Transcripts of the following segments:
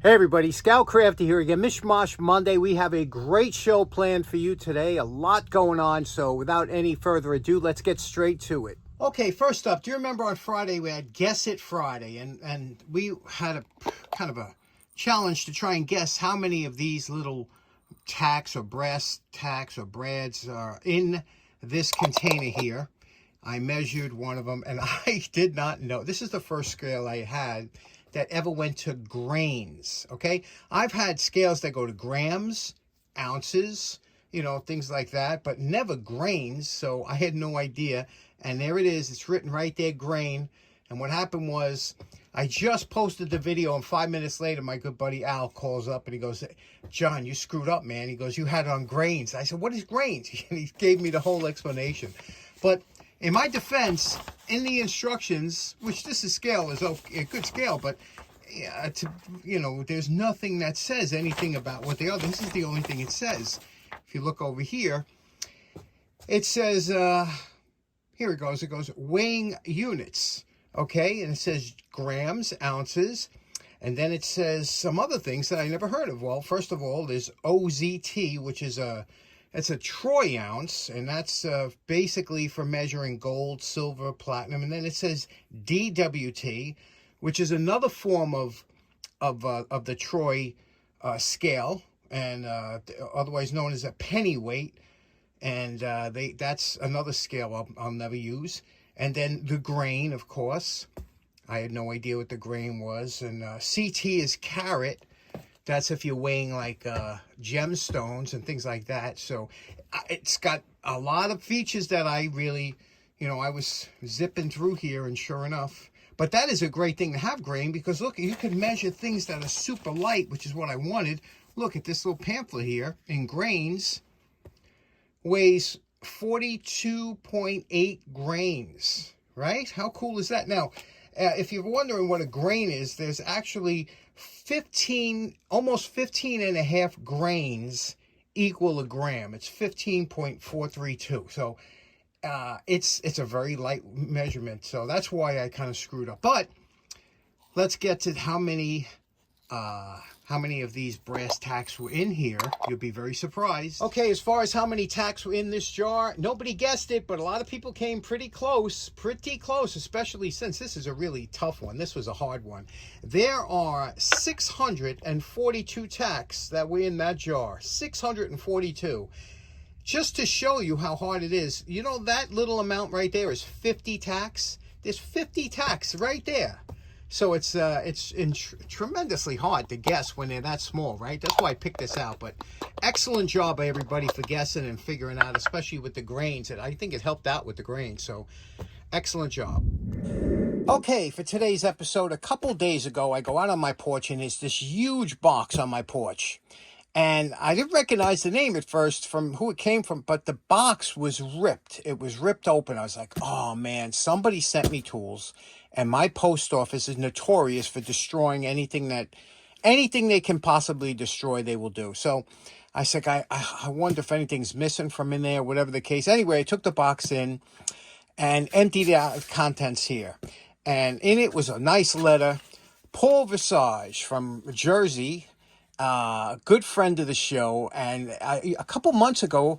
Hey everybody, Scout Crafty here again. Mishmash Monday. We have a great show planned for you today. A lot going on, so without any further ado, let's get straight to it. Okay, first up, do you remember on Friday we had Guess It Friday, and we had a kind of a challenge to try and guess how many of these little tacks or brass tacks or brads are in this container here. I measured one of them and I did not know. This is the first scale I had that ever went to grains, okay? I've had scales that go to grams, ounces, you know, things like that, but never grains, so I had no idea. And there it is, it's written right there, grain. And what happened was, I just posted the video, and 5 minutes later, my good buddy Al calls up and he goes, John, you screwed up, man. He goes, you had it on grains. I said, what is grains? And he gave me the whole explanation. But in my defense, in the instructions, which this is scale, is a good scale, but you know, there's nothing that says anything about what they are. This is the only thing it says. If you look over here, it says, here it goes. It goes weighing units, okay? And it says grams, ounces, and then it says some other things that I never heard of. Well, first of all, there's OZT, which is it's a troy ounce, and that's basically for measuring gold, silver, platinum. And then it says DWT, which is another form of the troy scale, and otherwise known as a pennyweight. And that's another scale I'll never use. And then the grain, of course. I had no idea what the grain was. And CT is carat. That's if you're weighing like gemstones and things like that. So it's got a lot of features that I really, you know, I was zipping through here, and sure enough. But that is a great thing to have, grain, because look, you can measure things that are super light, which is what I wanted. Look at this little pamphlet here in grains. Weighs 42.8 grains, right? How cool is that? Now, if you're wondering what a grain is, there's actually 15, almost 15 and a half grains equal a gram. It's 15.432. So it's a very light measurement. So that's why I kind of screwed up. But let's get to how many of these brass tacks were in here. You'll be very surprised. Okay, as far as how many tacks were in this jar, nobody guessed it, but a lot of people came pretty close, especially since this is a really tough one. This was a hard one. There are 642 tacks that were in that jar. 642. Just to show you how hard it is, you know that little amount right there is 50 tacks? There's 50 tacks right there. So it's tremendously hard to guess when they're that small, right? That's why I picked this out. But excellent job by everybody for guessing and figuring out, especially with the grains. And I think it helped out with the grains. So excellent job. Okay, for today's episode, a couple days ago, I go out on my porch and there's this huge box on my porch. And I didn't recognize the name at first from who it came from, but the box was ripped. It was ripped open. I was like, oh man, somebody sent me tools. And my post office is notorious for destroying anything they can possibly destroy, they will do. So I said, I wonder if anything's missing from in there, whatever the case. Anyway, I took the box in and emptied out the contents here. And in it was a nice letter. Paul Visage from Jersey, a good friend of the show. And a couple months ago,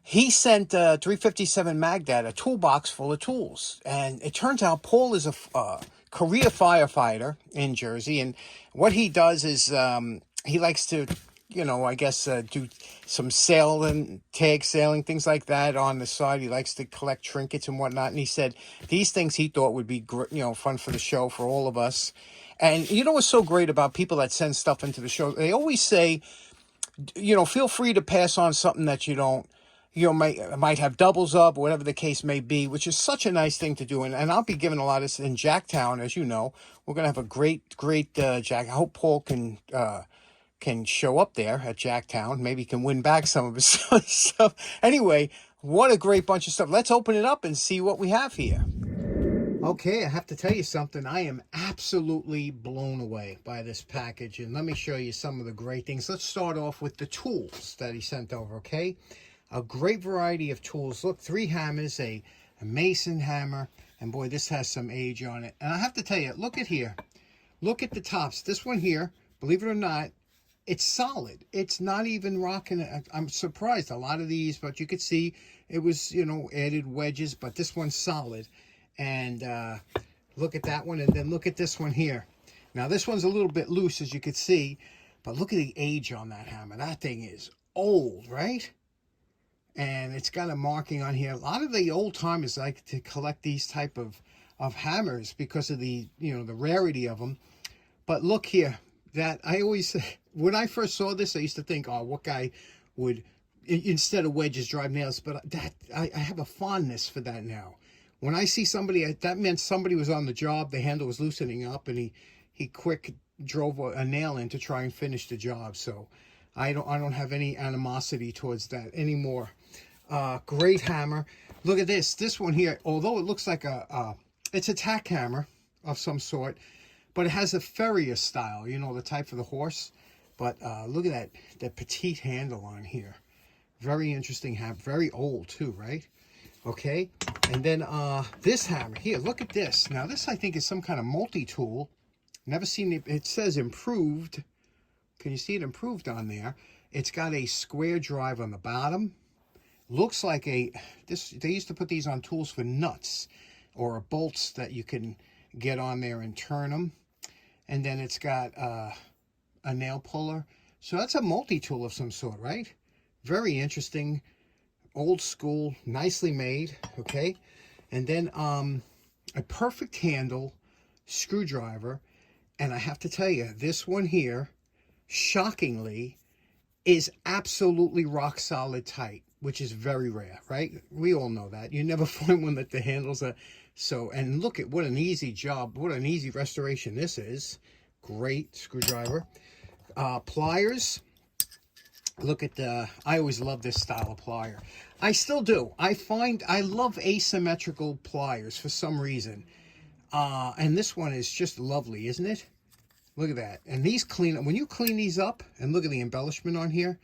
he sent 357 Magdad a toolbox full of tools. And it turns out Paul is a career firefighter in Jersey. And what he does is he likes to, you know, I guess do some sailing, tag sailing, things like that on the side. He likes to collect trinkets and whatnot. And he said these things he thought would be, you know, fun for the show for all of us. And you know what's so great about people that send stuff into the show? They always say, you know, feel free to pass on something that you don't, you know, might have doubles up or whatever the case may be, which is such a nice thing to do. And I'll be giving a lot of this in Jacktown, as you know. We're going to have a great Jack. I hope Paul can show up there at Jacktown. Maybe he can win back some of his stuff. Anyway, what a great bunch of stuff. Let's open it up and see what we have here. Okay, I have to tell you something. I am absolutely blown away by this package. And let me show you some of the great things. Let's start off with the tools that he sent over, okay? A great variety of tools. Look, 3 hammers, a mason hammer, and boy, this has some age on it. And I have to tell you, look at here. Look at the tops. This one here, believe it or not, it's solid. It's not even rocking. I'm surprised. A lot of these, but you could see it was, you know, added wedges, but this one's solid. And look at that one, and then look at this one here. Now, this one's a little bit loose, as you can see, but look at the age on that hammer. That thing is old, right? And it's got a marking on here. A lot of the old timers like to collect these type of hammers because of the, you know, the rarity of them. But look here, that I always, when I first saw this, I used to think, oh, what guy would, instead of wedges, drive nails? But that I have a fondness for that now. When I see somebody, that meant somebody was on the job, the handle was loosening up, and he quick drove a nail in to try and finish the job. So I don't have any animosity towards that anymore. Great hammer. Look at this. This one here, although it looks like it's a tack hammer of some sort, but it has a farrier style, you know, the type for the horse. But look at that petite handle on here. Very interesting hammer. Very old too, right? Okay. And then this hammer here, look at this. Now this I think is some kind of multi-tool. Never seen it. It says improved. Can you see it improved on there? It's got a square drive on the bottom. Looks like they used to put these on tools for nuts or bolts that you can get on there and turn them. And then it's got a nail puller. So that's a multi-tool of some sort, right? Very interesting. Old school, nicely made, okay? And then a perfect handle screwdriver. And I have to tell you, this one here, shockingly, is absolutely rock solid tight, which is very rare, right? We all know that. You never find one that the handles are so. And look at what an easy job, what an easy restoration this is. Great screwdriver. Pliers. Look at I always love this style of plier. I still do. I love asymmetrical pliers for some reason. And this one is just lovely, isn't it? Look at that. And these when you clean these up, and look at the embellishment on here.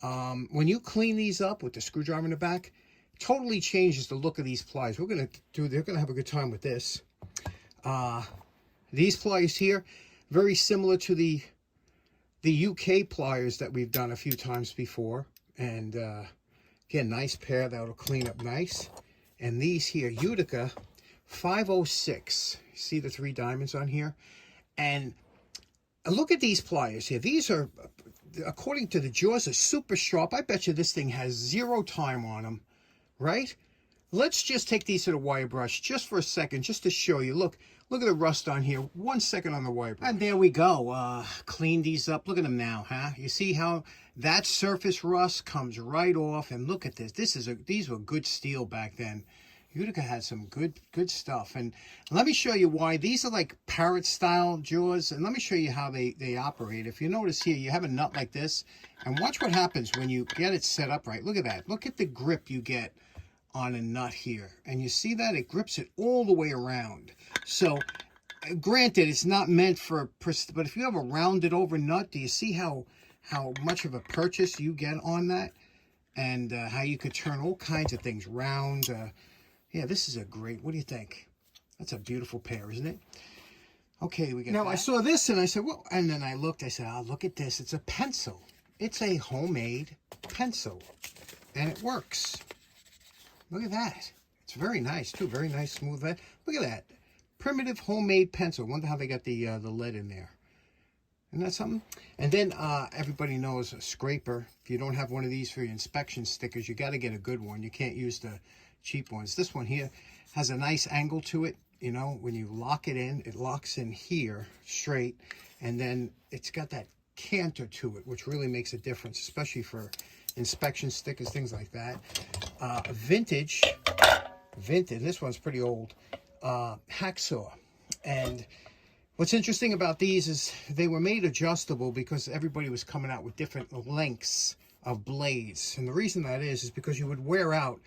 When you clean these up with the screwdriver in the back, totally changes the look of these pliers. They're going to have a good time with this. These pliers here, very similar to the UK pliers that we've done a few times before. And again, nice pair that'll clean up nice. And these here, Utica 506. See the 3 diamonds on here? And look at these pliers here. These are, according to the jaws, are super sharp. I bet you this thing has 0 time on them, right? Let's just take these to the wire brush just for a second, just to show you. Look at the rust on here. 1 second on the wire brush. And there we go. Clean these up. Look at them now, huh? You see how that surface rust comes right off? And look at this. These were good steel back then. Utica had some good stuff. And let me show you why. These are like parrot style jaws, and let me show you how they operate. If you notice here, you have a nut like this, and watch what happens when you get it set up right. Look at that. Look at the grip you get on a nut here, and you see that it grips it all the way around. So granted, it's not meant for, but if you have a rounded over nut, do you see how much of a purchase you get on that, and how you could turn all kinds of things round. Yeah, this is a great, what do you think? That's a beautiful pair, isn't it? Okay, we got Now, that. I saw this and I said, well, and then I looked, I said, oh, look at this. It's a pencil. It's a homemade pencil. And it works. Look at that. It's very nice, too. Very nice, smooth lead. Look at that. Primitive homemade pencil. Wonder how they got the lead in there. Isn't that something? And then everybody knows a scraper. If you don't have one of these for your inspection stickers, you got to get a good one. You can't use the cheap ones. This one here has a nice angle to it. You know, when you lock it in, it locks in here straight, and then it's got that canter to it, which really makes a difference, especially for inspection stickers, things like that. Vintage, this one's pretty old, hacksaw. And what's interesting about these is they were made adjustable because everybody was coming out with different lengths of blades. And the reason that is because you would wear out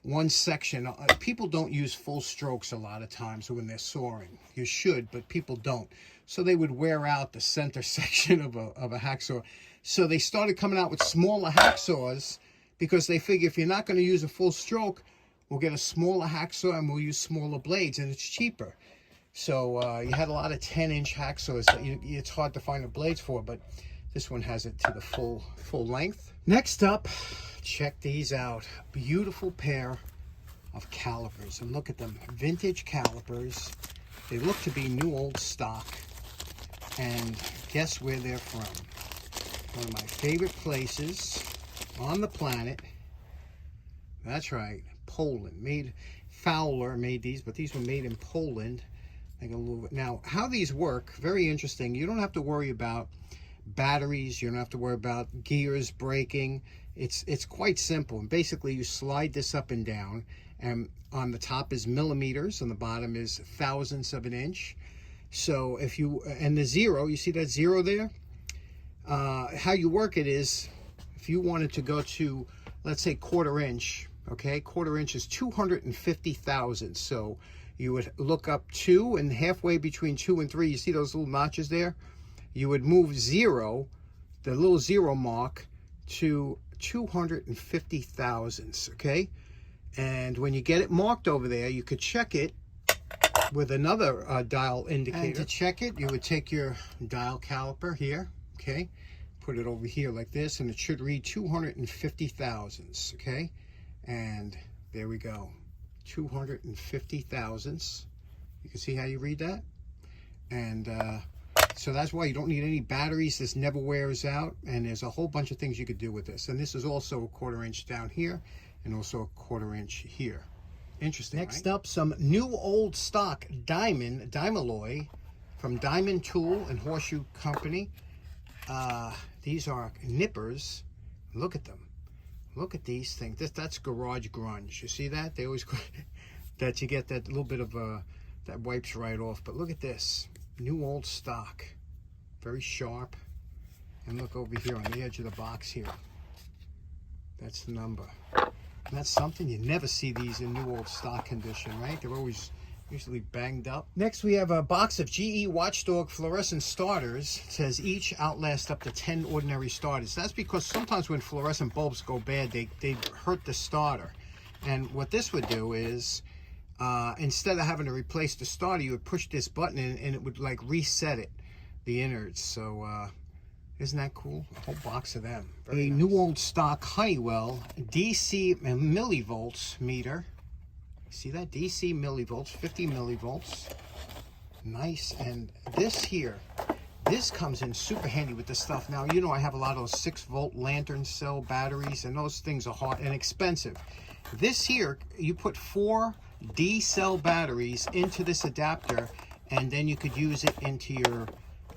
one section. People don't use full strokes a lot of times when they're sawing. You should, but people don't. So they would wear out the center section of a hacksaw. So they started coming out with smaller hacksaws because they figure if you're not going to use a full stroke, we'll get a smaller hacksaw and we'll use smaller blades, and it's cheaper. So you had a lot of 10-inch hacksaws that it's hard to find the blades for, but this one has it to the full length. Next up, check these out. Beautiful pair of calipers, and look at them, vintage calipers. They look to be new old stock, and guess where they're from? One of my favorite places on the planet. That's right, Poland. Fowler made these, but these were made in Poland. Now, how these work, very interesting. You don't have to worry about batteries. You don't have to worry about gears breaking. It's quite simple. And basically, you slide this up and down, and on the top is millimeters, on the bottom is thousandths of an inch. So if you, and the zero, you see that zero there? How you work it is, if you wanted to go to, let's say, 1/4 inch, okay? 1/4 inch is 250 thousandths. So you would look up 2, and halfway between 2 and 3, you see those little notches there? You would move 0, the little 0 mark, to 250 thousandths, okay? And when you get it marked over there, you could check it with another dial indicator. And to check it, you would take your dial caliper here, okay? Put it over here like this, and it should read 250 thousandths, okay? And there we go. 250 thousandths. You can see how you read that? And so that's why you don't need any batteries. This never wears out, and there's a whole bunch of things you could do with this. And this is also a 1/4 inch down here, and also a 1/4 inch here. Interesting. Next up, some new old stock Dymaloy from Diamond Tool and Horseshoe Company. These are nippers. Look at them. Look at these things. That's garage grunge. You see that? They always that you get that little bit of that wipes right off. But look at this, new old stock, very sharp. And look over here on the edge of the box here. That's the number. And that's something, you never see these in new old stock condition, right? They're always usually banged up. Next, we have a box of GE Watchdog fluorescent starters. It says each outlast up to 10 ordinary starters. That's because sometimes when fluorescent bulbs go bad, they hurt the starter. And what this would do is, instead of having to replace the starter, you would push this button in, and it would like reset it, the innards. So isn't that cool? A whole box of them. Very nice. New old stock Honeywell DC millivolts meter. See that? DC millivolts, 50 millivolts. Nice. And this here, this comes in super handy with this stuff. Now, you know I have a lot of those 6-volt lantern cell batteries, and those things are hot and expensive. This here, you put 4 D-cell batteries into this adapter, and then you could use it into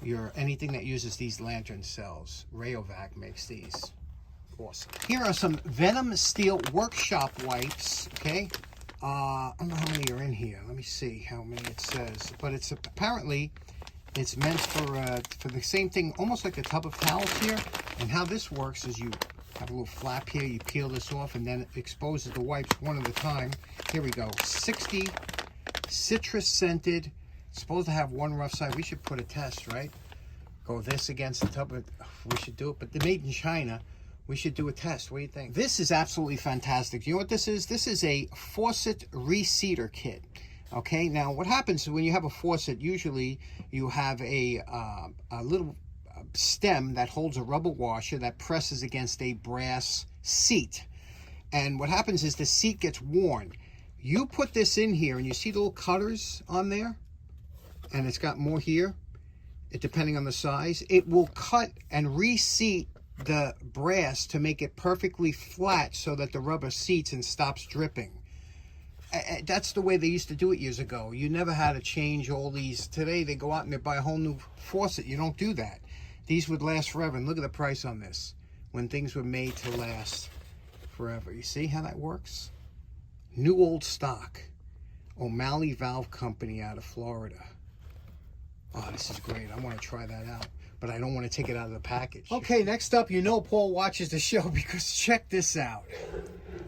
your anything that uses these lantern cells. Rayovac makes these. Awesome. Here are some Venom Steel Workshop wipes, okay? I don't know how many are in here. Let me see how many it says. But it's apparently it's meant for the same thing, almost like a tub of towels here. And how this works is you have a little flap here, you peel this off, and then it exposes the wipes one at a time. Here we go. 60 citrus scented. It's supposed to have one rough side. We should put a test, right? Go this against the tub. We should do it. But they're made in China. We should do a test. What do you think? This is absolutely fantastic. You know what this is? This is a faucet reseater kit. Okay, now what happens when you have a faucet, usually you have a little stem that holds a rubber washer that presses against a brass seat. And what happens is the seat gets worn. You put this in here, and you see the little cutters on there? And it's got more here, depending on the size. It will cut and reseat the brass to make it perfectly flat so that the rubber seats and stops dripping. That's the way they used to do it years ago. You never had to change all these. Today they go out and they buy a whole new faucet. You don't do that. These would last forever. And look at the price on this when things were made to last forever. You see how that works? New old stock. O'Malley Valve Company out of Florida. Oh, this is great. I want to try that out, but I don't want to take it out of the package. Okay, next up, you know Paul watches the show because check this out.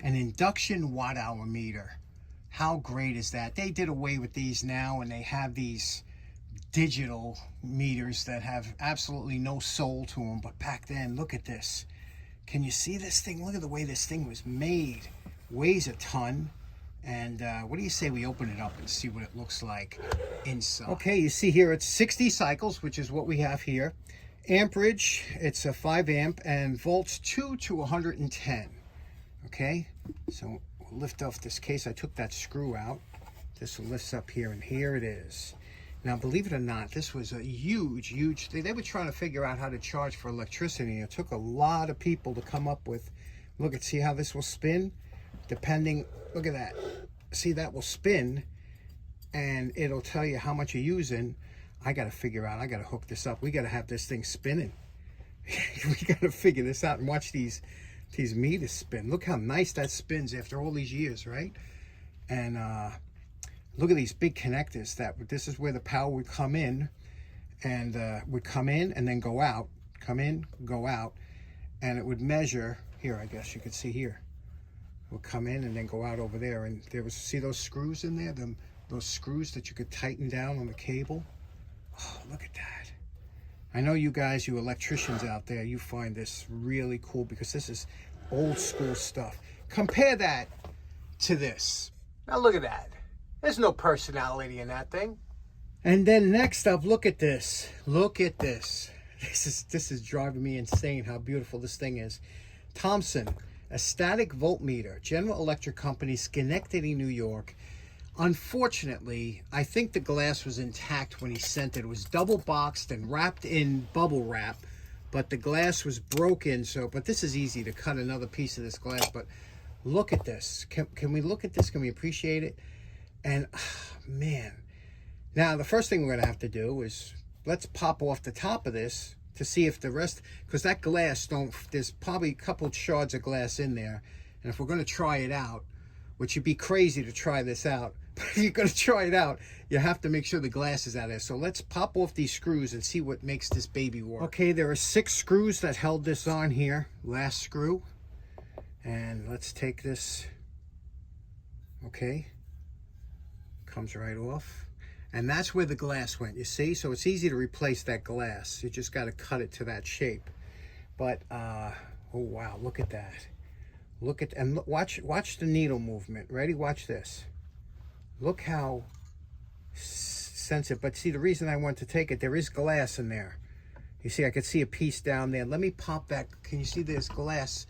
An induction watt-hour meter. How great is that? They did away with these now, and they have these digital meters that have absolutely no soul to them. But back then, look at this. Can you see this thing? Look at the way this thing was made. Weighs a ton. And what do you say we open it up and see what it looks like inside? Okay, you see here it's 60 cycles, which is what we have here. Amperage, it's a 5 amp, and volts 2 to 110. Okay, so we'll lift off this case. I took that screw out. This lifts up here, and here it is. Now, believe it or not, this was a huge thing. They were trying to figure out how to charge for electricity. It took a lot of people to come up with, look at, see how this will spin? Depending, look at that. See, that will spin, and it'll tell you how much you're using. I got to figure out, I got to hook this up. We got to have this thing spinning. We got to figure this out and watch these meters spin. Look how nice that spins after all these years, right? And look at these big connectors. This is where the power would come in, and would come in and then go out. Come in, go out, and it would measure here. I guess you could see here. It would come in and then go out over there. And there was, see those screws in there? Those screws that you could tighten down on the cable. Oh, look at that. I know you guys, you electricians out there, you find this really cool because this is old school stuff. Compare that to this. Now look at that. There's no personality in that thing. And then next up, look at this. Look at this. This is driving me insane how beautiful this thing is. Thomson, a static voltmeter, General Electric Company, Schenectady, New York. Unfortunately, I think the glass was intact when he sent it. It was double boxed and wrapped in bubble wrap, but the glass was broken. So, but this is easy to cut another piece of this glass. But look at this. Can we look at this? Can we appreciate it? And man, now the first thing we're gonna have to do is let's pop off the top of this to see if the rest, because that glass there's probably a couple shards of glass in there, and if we're gonna try it out, which would be crazy to try this out, but if you're gonna try it out, you have to make sure the glass is out of there. So let's pop off these screws and see what makes this baby work. Okay, there are 6 screws that held this on here. Last screw, and let's take this. Okay, comes right off, and that's where the glass went, you see? So it's easy to replace that glass. You just got to cut it to that shape. But oh wow, look at that. Look at, and watch the needle movement. Ready? Watch this. Look how sensitive. But see, the reason I want to take it, there is glass in there. You see, I could see a piece down there. Let me pop that. Can you see there's glass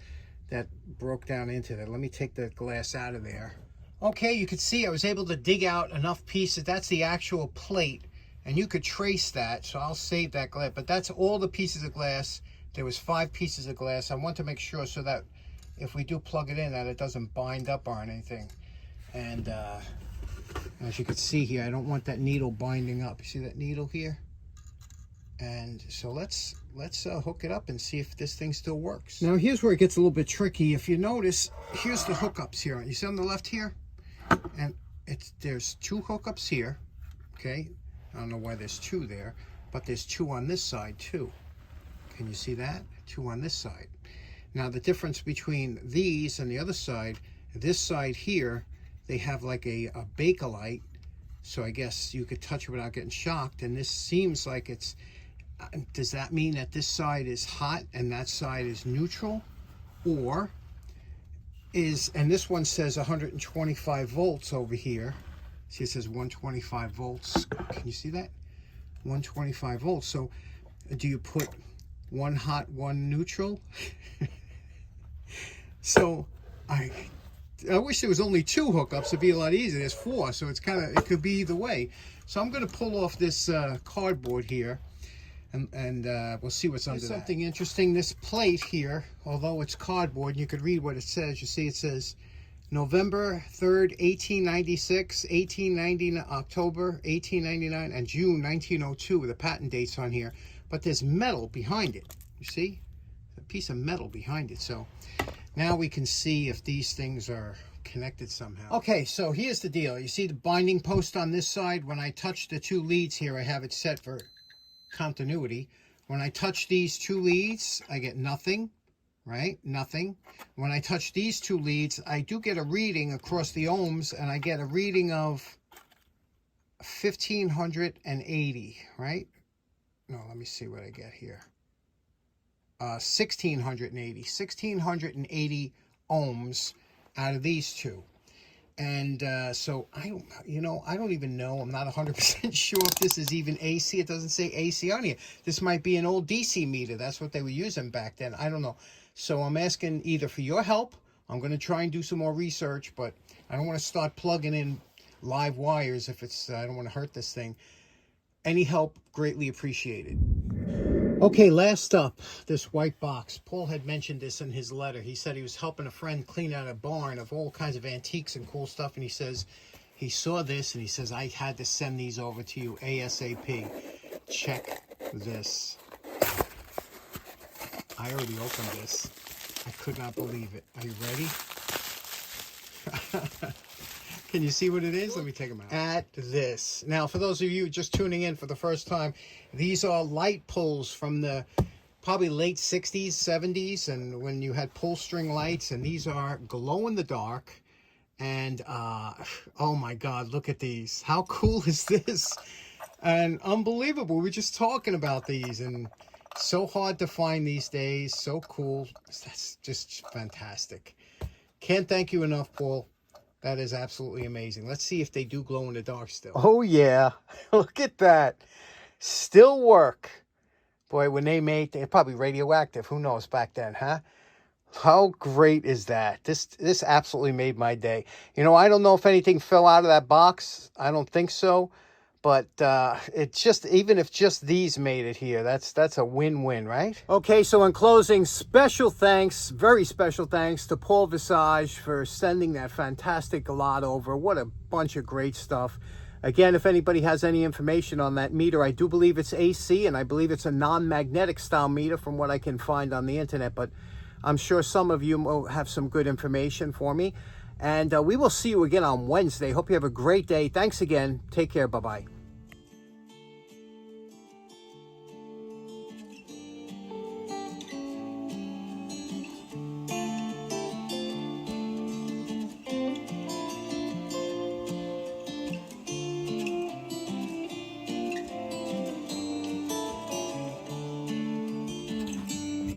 that broke down into there? Let me take the glass out of there. Okay, you could see I was able to dig out enough pieces. That's the actual plate, and you could trace that, so I'll save that glass. But that's all the pieces of glass. There was 5 pieces of glass. I want to make sure so that if we do plug it in, that it doesn't bind up on anything. And as you can see here, I don't want that needle binding up. You see that needle here? And so let's hook it up and see if this thing still works. Now here's where it gets a little bit tricky. If you notice, here's the hookups here. You see on the left here? And there's 2 hookups here. Okay, I don't know why there's 2 there, but there's 2 on this side too. Can you see that? 2 on this side. Now the difference between these and the other side, this side here, they have like a Bakelite, so I guess you could touch it without getting shocked. And this seems like it's, does that mean that this side is hot and that side is neutral? Or is, and this one says 125 volts over here. See, it says 125 volts. Can you see that? 125 volts. So do you put one hot, one neutral? So I wish there was only 2 hookups. It'd be a lot easier. There's 4, so it's kind of, it could be either way. So I'm going to pull off this cardboard here, and we'll see what's under that. Something interesting. This plate here, although it's cardboard, you could read what it says. You see, it says November 3rd, 1896, 1890, October 1899, and June 1902 with the patent dates on here. But there's metal behind it. You see, a piece of metal behind it. So now we can see if these things are connected somehow. Okay, so here's the deal. You see the binding post on this side? When I touch the 2 leads here, I have it set for continuity. When I touch these 2 leads, I get nothing, right? Nothing. When I touch these 2 leads, I do get a reading across the ohms, and I get a reading of 1580, right? No, let me see what I get here. 1680 ohms out of these 2. And so I don't even know. I'm not 100% sure if this is even AC. It doesn't say AC on here. This might be an old DC meter. That's what they were using back then. I don't know. So I'm asking either for your help. I'm going to try and do some more research, but I don't want to start plugging in live wires if it's, I don't want to hurt this thing. Any help, greatly appreciated. Okay, last up, this white box. Paul had mentioned this in his letter. He said he was helping a friend clean out a barn of all kinds of antiques and cool stuff, and he says he saw this, and he says, I had to send these over to you ASAP. Check this. I already opened this. I could not believe it. Are you ready? Can you see what it is? Let me take them out. At this. Now, for those of you just tuning in for the first time, these are light pulls from the probably late 60s, 70s, and when you had pull string lights, and these are glow in the dark. And, oh my God, look at these. How cool is this? And unbelievable. We were just talking about these, and so hard to find these days. So cool. That's just fantastic. Can't thank you enough, Paul. That is absolutely amazing. Let's see if they do glow in the dark still. Oh, yeah. Look at that. Still work. Boy, when they made, they're probably radioactive. Who knows back then, huh? How great is that? This absolutely made my day. You know, I don't know if anything fell out of that box. I don't think so. But it's just, even if just these made it here, that's a win-win, right? Okay, so in closing, special thanks, very special thanks to Paul Visage for sending that fantastic lot over. What a bunch of great stuff. Again, if anybody has any information on that meter, I do believe it's AC, and I believe it's a non-magnetic style meter from what I can find on the internet, but I'm sure some of you will have some good information for me. And we will see you again on Wednesday. Hope you have a great day. Thanks again. Take care. Bye-bye.